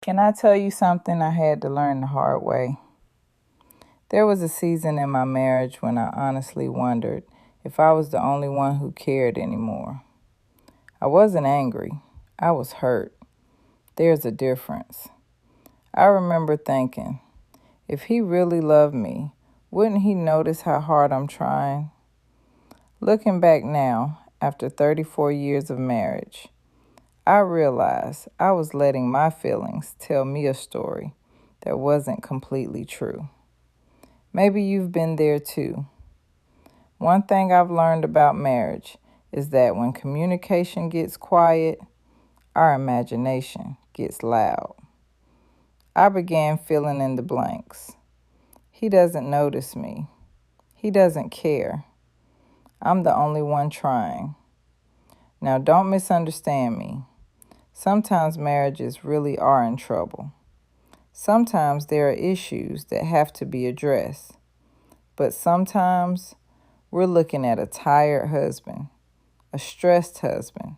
Can I tell you something I had to learn the hard way? There was a season in my marriage when I honestly wondered if I was the only one who cared anymore. I wasn't angry, I was hurt. There's a difference. I remember thinking, if he really loved me, wouldn't he notice how hard I'm trying? Looking back now, after 34 years of marriage, I realized I was letting my feelings tell me a story that wasn't completely true. Maybe you've been there too. One thing I've learned about marriage is that when communication gets quiet, our imagination gets loud. I began filling in the blanks. He doesn't notice me. He doesn't care. I'm the only one trying. Now, don't misunderstand me. Sometimes marriages really are in trouble. Sometimes there are issues that have to be addressed. But sometimes we're looking at a tired husband, a stressed husband,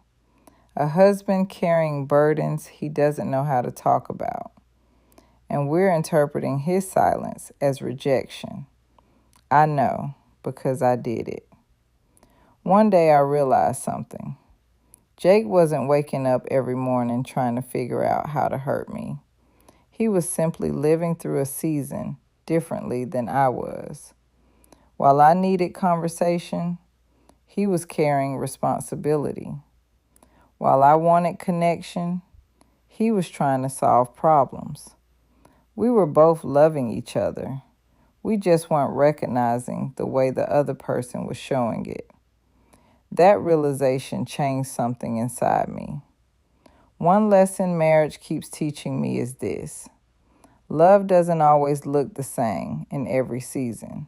a husband carrying burdens he doesn't know how to talk about. And we're interpreting his silence as rejection. I know because I did it. One day I realized something. Jake wasn't waking up every morning trying to figure out how to hurt me. He was simply living through a season differently than I was. While I needed conversation, he was carrying responsibility. While I wanted connection, he was trying to solve problems. We were both loving each other. We just weren't recognizing the way the other person was showing it. That realization changed something inside me. One lesson marriage keeps teaching me is this: love doesn't always look the same in every season.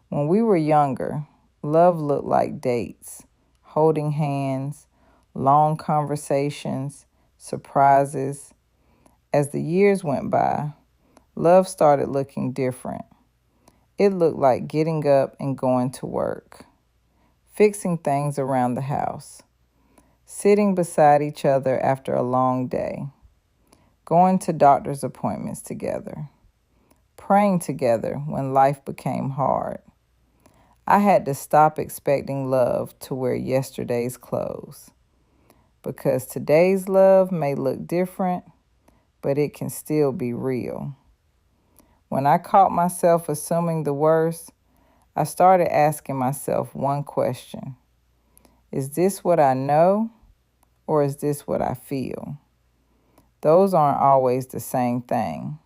When we were younger, love looked like dates, holding hands, long conversations, surprises. As the years went by, love started looking different. It looked like getting up and going to work, fixing things around the house, sitting beside each other after a long day, going to doctor's appointments together, praying together when life became hard. I had to stop expecting love to wear yesterday's clothes, because today's love may look different, but it can still be real. When I caught myself assuming the worst, I started asking myself one question: is this what I know, or is this what I feel? Those aren't always the same thing.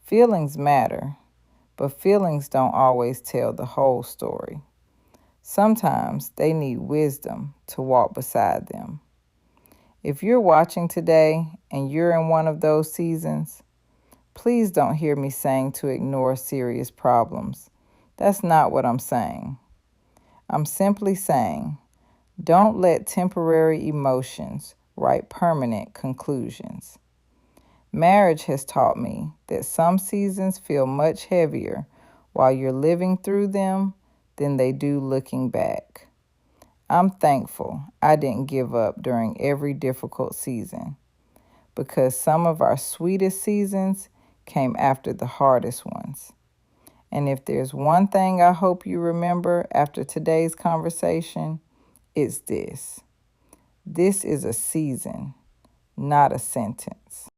Feelings matter, but feelings don't always tell the whole story. Sometimes they need wisdom to walk beside them. If you're watching today and you're in one of those seasons, please don't hear me saying to ignore serious problems. That's not what I'm saying. I'm simply saying, don't let temporary emotions write permanent conclusions. Marriage has taught me that some seasons feel much heavier while you're living through them than they do looking back. I'm thankful I didn't give up during every difficult season, because some of our sweetest seasons came after the hardest ones. And if there's one thing I hope you remember after today's conversation, it's this: this is a season, not a sentence.